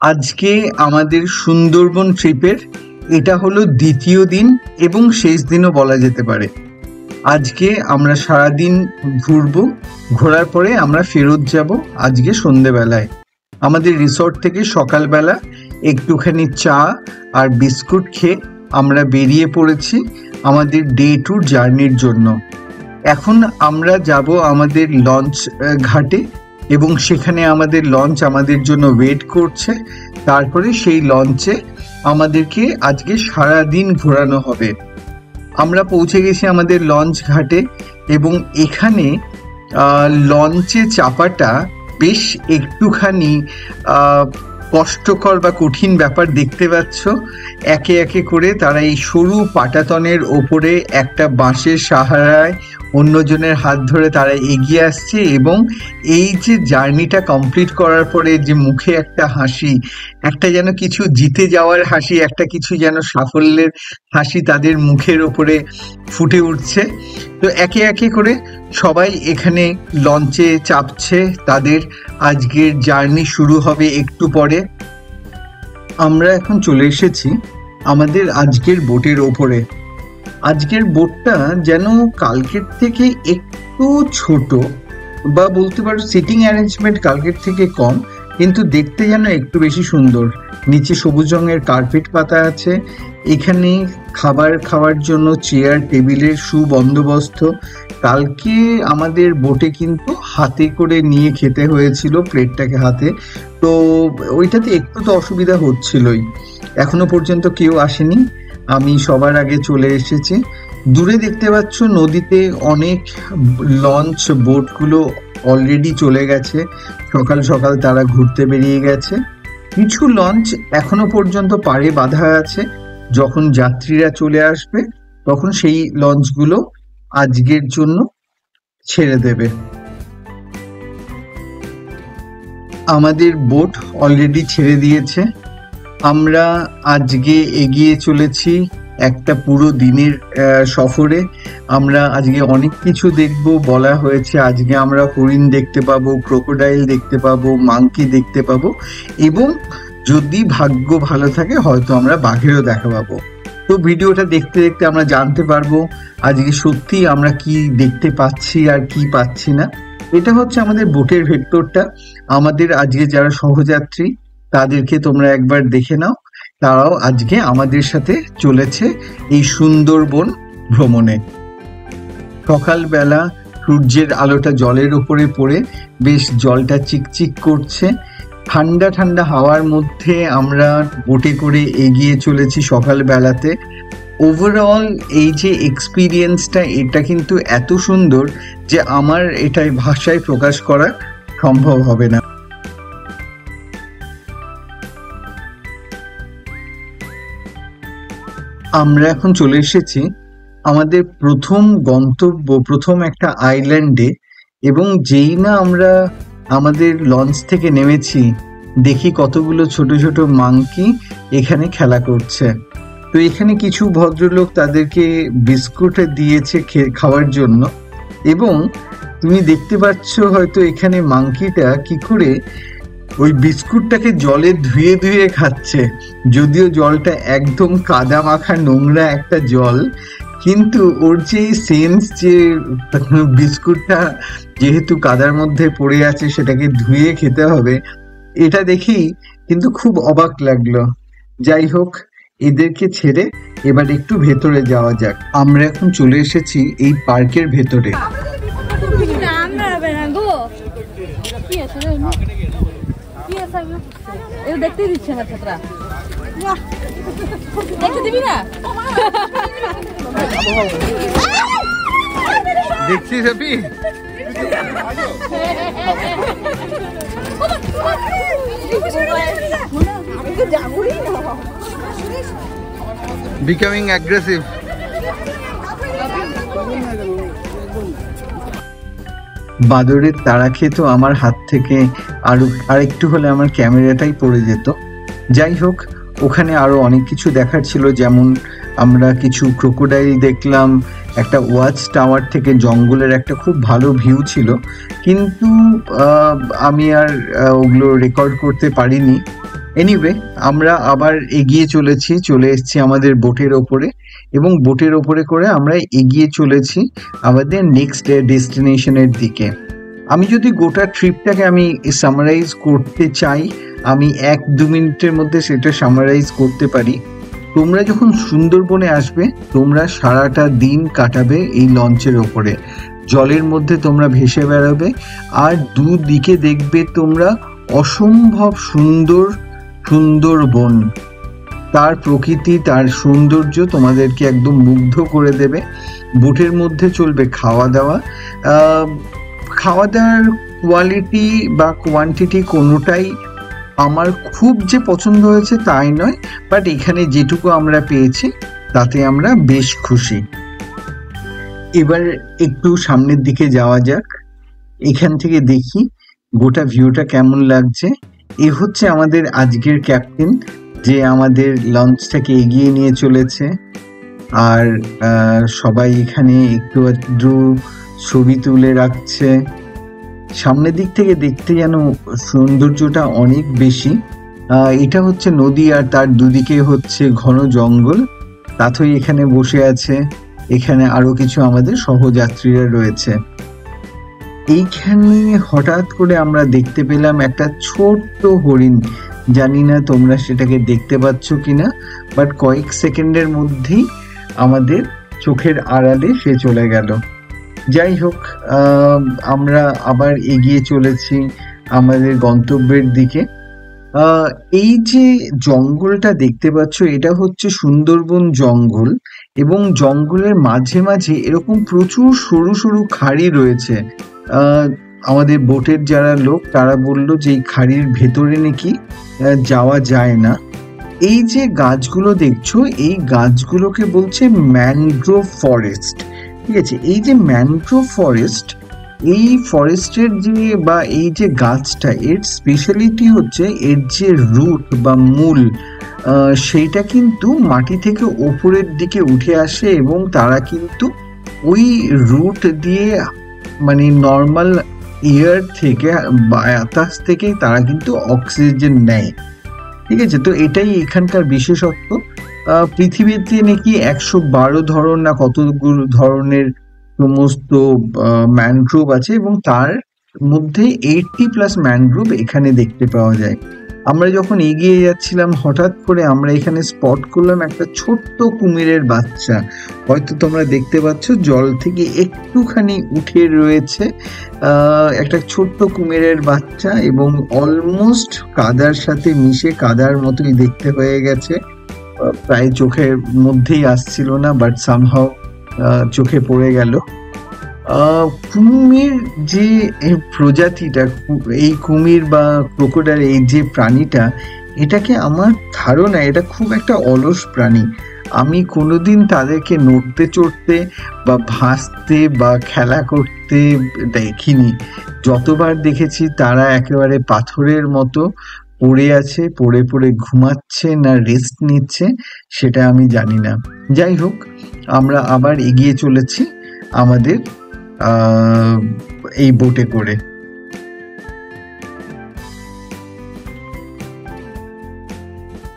আজকে আমাদের সুন্দরবন ট্রিপের এটা হলো দ্বিতীয় দিন এবং শেষ দিনও বলা যেতে পারে। আজকে আমরা সারাদিন ঘুরবো, ঘোরার পরে আমরা ফেরত যাব আজকে সন্ধেবেলায়। আমাদের রিসর্ট থেকে সকালবেলা একটুখানি চা আর বিস্কুট খেয়ে আমরা বেরিয়ে পড়েছি আমাদের ডে ট্যুর জার্নির জন্য। এখন আমরা যাব আমাদের লঞ্চ ঘাটে এবং সেখানে আমাদের লঞ্চ আমাদের জন্য ওয়েট করছে। তারপরে সেই লঞ্চে আমাদেরকে আজকে সারা দিন ঘোরানো হবে। আমরা পৌঁছে গেছি আমাদের লঞ্চ ঘাটে এবং এখানে লঞ্চে চাপাটা বেশ একটুখানি কষ্টকর বা কঠিন ব্যাপার দেখতে পাচ্ছ। একে একে করে তারা এই সরু পাটাতনের ওপরে একটা বাঁশের সাহারায় অন্যজনের হাত ধরে তারা এগিয়ে আসছে এবং এই যে জার্নিটা কমপ্লিট করার পরে যে মুখে একটা হাসি, একটা যেন কিছু জিতে যাওয়ার হাসি, একটা কিছু যেন সাফল্যের হাসি তাদের মুখের ওপরে ফুটে উঠছে। তো একে একে করে সবাই এখানে লঞ্চে চাপছে, তাদের আজকের জার্নি শুরু হবে একটু পরে। আমরা এখন চলে এসেছি আমাদের আজকের বোটের ওপরে। আজকের বোটটা যেন কালকের থেকে একটু ছোট, বা বলতে পারো সিটিং অ্যারেঞ্জমেন্ট কালকের থেকে কম, কিন্তু দেখতে যেন একটু বেশি সুন্দর। নিচে সবুজ রঙের কার্পেট পাতা আছে, এখানে খাবার খাওয়ার জন্য চেয়ার টেবিলের সুবন্দোবস্ত। কালকে আমাদের বোটে কিন্তু হাতে করে নিয়ে খেতে হয়েছিল, প্লেটটাকে হাতে, তো ওইটাতে একটু তো অসুবিধা হচ্ছিলই। এখনো পর্যন্ত কেউ আসেনি, আমি সবার আগে চলে এসেছি। দূরে দেখতে পাচ্ছ নদীতে অনেক লঞ্চ বোটগুলো অলরেডি চলে গেছে, সকাল সকাল তারা ঘুরতে বেরিয়ে গেছে। কিছু লঞ্চ এখনো পর্যন্ত পাড়ে বাঁধা আছে, যখন যাত্রীরা চলে আসবে তখন সেই লঞ্চগুলো আজকের জন্য ছেড়ে দেবে। আমাদের বোট অলরেডি ছেড়ে দিয়েছে। আমরা আজকে এগিয়ে চলেছি একটা পুরো দিনের সফরে। আমরা আজকে অনেক কিছু দেখব, বলা হয়েছে আজকে আমরা হরিণ দেখতে পাবো, ক্রোকোডাইল দেখতে পাবো, মাংকি দেখতে পাবো এবং যদি ভাগ্য ভালো থাকে হয়তো আমরা বাঘেরও দেখা পাবো। তো ভিডিওটা দেখতে দেখতে আমরা জানতে পারবো আজকে সত্যি আমরা কি দেখতে পাচ্ছি আর কি পাচ্ছি না। এটা হচ্ছে আমাদের বোটের ভেতরটা। আমাদের আজকে যারা সহযাত্রী তাদেরকে তোমরা একবার দেখে নাও, তারাও আজকে আমাদের সাথে চলেছে এই সুন্দরবন ভ্রমণে। সকালবেলা সূর্যের আলোটা জলের উপরে পড়ে বেশ জলটা চিকচিক করছে। ঠান্ডা ঠান্ডা হাওয়ার মধ্যে আমরা বোটে করে এগিয়ে চলেছি সকালবেলাতে। ওভারঅল এই যে এক্সপিরিয়েন্সটা, এটা কিন্তু এত সুন্দর যে আমার এটাই ভাষায় প্রকাশ করা সম্ভব হবে না। আমরা এখন চলে এসেছি আমাদের প্রথম গন্তব্য, প্রথম একটা আইল্যান্ডে, এবং যেই না আমরা আমাদের লঞ্চ থেকে নেমেছি দেখি কতগুলো ছোট ছোট মাংকি এখানে খেলা করছে। তো এখানে কিছু ভদ্রলোক তাদেরকে বিস্কুট দিয়েছে খাওয়ার জন্য, এবং তুমি দেখতে পাচ্ছ হয়তো এখানে মাংকিটা কি করে ওই বিস্কুটটাকে জলে ধুয়ে ধুয়ে খাচ্ছে। যদিও জলটা একদম কাদা মাখা নোংরা একটা জল, কিন্তু ওর যে সেন্স যে বিস্কুটটা যেহেতু কাদার মধ্যে পড়ে আছে সেটাকে ধুয়ে খেতে হবে, এটা দেখেই কিন্তু খুব অবাক লাগলো। যাই হোক, এদেরকে ছেড়ে এবার একটু ভেতরে যাওয়া যাক। আমরা এখন চলে এসেছি এই পার্কের ভেতরে। দেখতে দিচ্ছে না ছাত্রা, দেখতে দিবি না? দেখছিস আপনি? Becoming aggressive. বাদরের তাড়া খেত আমার হাত থেকে, আরেকটু হলে আমার ক্যামেরাটাই পড়ে যেত। যাই হোক, ওখানে আরো অনেক কিছু দেখার ছিল, যেমন আমরা কিছু ক্রোকোডাইল দেখলাম, একটা ওয়াচ টাওয়ার থেকে জঙ্গলের একটা খুব ভালো ভিউ ছিল, কিন্তু আমি আর ওগুলো রেকর্ড করতে পারিনি। এনিওয়ে, আমরা আবার এগিয়ে চলে এসেছি আমাদের বোটের ওপরে, এবং বোটের ওপরে করে আমরা এগিয়ে চলেছি আমাদের নেক্সট ডেস্টিনেশনের দিকে। আমি যদি গোটা ট্রিপটাকে আমি সামারাইজ করতে চাই, আমি 1-2 মিনিটের মধ্যে সেটা সামারাইজ করতে পারি। তোমরা যখন সুন্দরবনে আসবে, তোমরা সারাটা দিন কাটাবে এই লঞ্চের ওপরে, জলের মধ্যে তোমরা ভেসে বেড়াবে, আর দুদিকে দেখবে তোমরা অসম্ভব সুন্দর সুন্দরবন। তার প্রকৃতি, তার সৌন্দর্য তোমাদেরকে একদম মুগ্ধ করে দেবে। বোটের মধ্যে চলবে খাওয়া দাওয়া। খাওয়া দাওয়ার কোয়ালিটি বা কোয়ান্টিটি কোনোটাই আমার খুব যে পছন্দ হয়েছে তাই নয়, বাট এখানে যেটুকু আমরা পেয়েছি তাতে আমরা বেশ খুশি। এবার একটু সামনের দিকে যাওয়া যাক, এখান থেকে দেখি গোটা ভিউটা কেমন লাগছে। এ হচ্ছে আমাদের আজকের ক্যাপ্টেন, যে আমাদের লঞ্চটাকে এগিয়ে নিয়ে চলেছে। আর সবাই এখানে একটু একটু ছবি তুলে রাখছে। সামনের দিক থেকে দেখতে যেন সৌন্দর্যটা অনেক বেশি। এটা হচ্ছে নদী, আর তার দুদিকে হচ্ছে ঘন জঙ্গল। তাথই এখানে বসে আছে, এখানে আরো কিছু আমাদের সহযাত্রীরা রয়েছে। এইখানে হঠাৎ করে আমরা দেখতে পেলাম একটা ছোট্ট হরিণ। জানি না তোমরা সেটাকে দেখতে পাচ্ছ কিনা, বাট কয়েক সেকেন্ডের মধ্যেই আমাদের চোখের আড়ালে সে চলে গেল। যাই হোক, আমরা আবার এগিয়ে চলেছি আমাদের গন্তব্যের দিকে। এই যে জঙ্গলটা দেখতে পাচ্ছ, এটা হচ্ছে সুন্দরবন জঙ্গল, এবং জঙ্গলের মাঝে মাঝে এরকম প্রচুর সরু সরু খাড়ি রয়েছে। আমাদের বোটের যারা লোক তারা বললো যে এই খাড়ির ভেতরে নাকি যাওয়া যায় না। এই যে গাছগুলো দেখছো, এই গাছগুলোকে বলছে ম্যানগ্রোভ ফরেস্ট। ঠিক আছে, এই যে ম্যানগ্রোভ ফরেস্ট, এই ফরেস্টের যে বা এই যে গাছটা, এর স্পেশালিটি হচ্ছে এর যে রুট বা মূল, সেইটা কিন্তু মাটি থেকে ওপরের দিকে উঠে আসে, এবং তারা কিন্তু ওই রুট দিয়ে মানে নর্মাল এয়ার থেকে, বাতাস থেকে তারা কিন্তু অক্সিজেন নেয়। ঠিক আছে, তো এটাই এখানকার বিশেষত্ব। পৃথিবীতে নাকি 112 ধরন না কতগুলো ধরনের সমস্ত ম্যানগ্রোভ আছে, এবং তার মধ্যে 80+ ম্যানগ্রোভ এখানে দেখতে পাওয়া যায়। আমরা যখন এগিয়ে যাচ্ছিলাম, হঠাৎ করে আমরা এখানে স্পট করলাম একটা ছোট্ট কুমিরের বাচ্চা। হয়তো তোমরা দেখতে পাচ্ছ জল থেকে একটুখানি উঠে রয়েছে একটা ছোট্ট কুমিরের বাচ্চা, এবং অলমোস্ট কাদার সাথে মিশে কাদার মতোই দেখতে হয়ে গেছে। প্রায় চোখের মধ্যেই আসছিল না, বাট সামহাও চোখে পড়ে গেল। কুমির যে প্রজাতিটা, এই কুমির বা ক্রোকোডাইল, এই যে প্রাণীটা, এটাকে আমার ধারণা এটা খুব একটা অলস প্রাণী। আমি কোনোদিন তাদেরকে নড়তে চড়তে বা ভাসতে বা খেলা করতে দেখিনি। যতবার দেখেছি তারা একেবারে পাথরের মতো পড়ে আছে, পড়ে পড়ে ঘুমাচ্ছে না রেস্ট নিচ্ছে, সেটা আমি জানি না। যাই হোক, আমরা আবার এগিয়ে চলেছি আমাদের এই বোটে করে।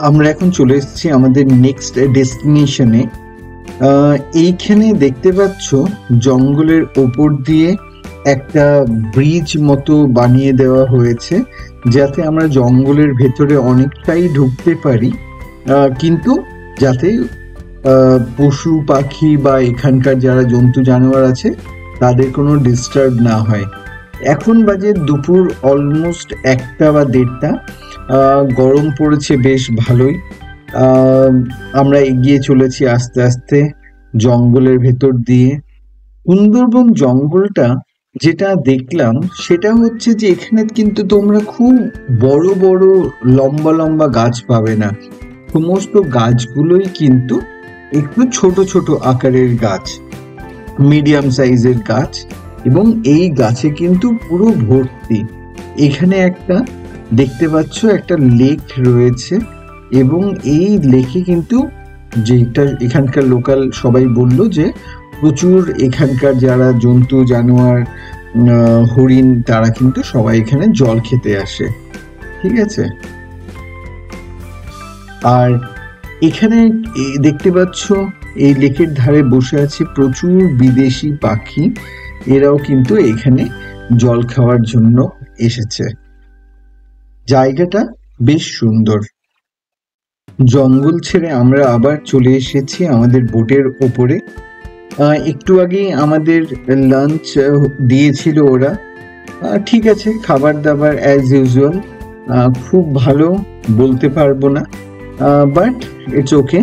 আমরা এখন চলে এসেছি আমাদের নেক্সট ডেস্টিনেশনে। এইখানে দেখতে পাচ্ছ জঙ্গলের ওপর দিয়ে একটা ব্রিজ মতো বানিয়ে দেওয়া হয়েছে, যাতে আমরা জঙ্গলের ভেতরে অনেকটাই ঢুকতে পারি, কিন্তু যাতে পশু পাখি বা এখানকার যারা জন্তু জানোয়ার আছে তাদের কোনো ডিস্টার্ব না হয়। এখন বাজে দুপুর অলমোস্ট 1টা বা 1:30। গরম পড়েছে বেশ ভালোই। আমরা এগিয়ে চলেছি আস্তে আস্তে জঙ্গলের ভেতর দিয়ে। সুন্দরবন জঙ্গলটা যেটা দেখলাম সেটা হচ্ছে যে এখানে কিন্তু তোমরা খুব বড় বড় লম্বা লম্বা গাছ পাবে না। সমস্ত গাছগুলোই কিন্তু একটু ছোট ছোট আকারের গাছ, মিডিয়াম সাইজের গাছ, এবং এই গাছে কিন্তু পুরো ভর্তি। এখানে একটা দেখতে পাচ্ছ একটা লেক রয়েছে, এবং এই লেকে কিন্তু যেটা এখানকার লোকাল সবাই বলল যে প্রচুর এখানকার যারা জন্তু জানোয়ার, হরিণ, তারা কিন্তু সবাই এখানে জল খেতে আসে। ঠিক আছে, আর এখানে দেখতে পাচ্ছ এই লেকের ধারে বসে আছে প্রচুর বিদেশি পাখি। এরাও কিন্তু এখানে জল খাওয়ার জন্য এসেছে। জায়গাটা বেশ সুন্দর। জঙ্গল ছেড়ে আমরা আবার চলে এসেছি আমাদের বোটের ওপরে। একটু আগে আমাদের লাঞ্চ দিয়েছিল ওরা। ঠিক আছে, খাবার দাবার অ্যাজ ইউজুয়াল, খুব ভালো বলতে পারবো না, বাট ইটস ওকে।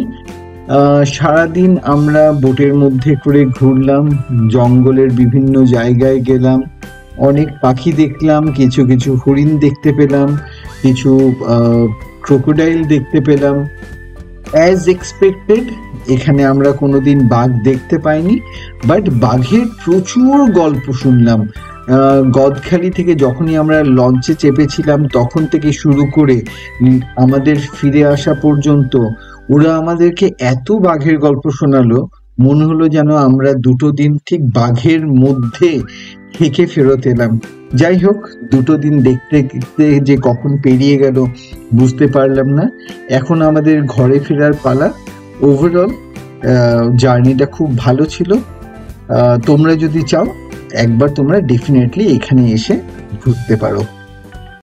সারাদিন আমরা বোটের মধ্যে করে ঘুরলাম, জঙ্গলের বিভিন্ন জায়গায় গেলাম, অনেক পাখি দেখলাম, কিছু কিছু হরিণ দেখতে পেলাম, কিছু ক্রোকোডাইল দেখতে পেলাম। অ্যাজ এক্সপেক্টেড এখানে আমরা কোনোদিন বাঘ দেখতে পাইনি, বাট বাঘের প্রচুর গল্প শুনলাম। গদখালি থেকে যখনই আমরা লঞ্চে চেপেছিলাম তখন থেকে শুরু করে আমাদের ফিরে আসা পর্যন্ত ওরা আমাদেরকে এত বাঘের গল্প শোনালো, মনে হলো যেন আমরা 2 দিন ঠিক বাঘের মধ্যে থেকে ফেরত এলাম। যাই হোক, 2 দিন দেখতে দেখতে যে কখন পেরিয়ে গেল বুঝতে পারলাম না। এখন আমাদের ঘরে ফেরার পালা। ওভারঅল জার্নিটা খুব ভালো ছিল। তোমরা যদি চাও একবার তোমরা ডেফিনেটলি এখানে এসে ঘুরতে পারো।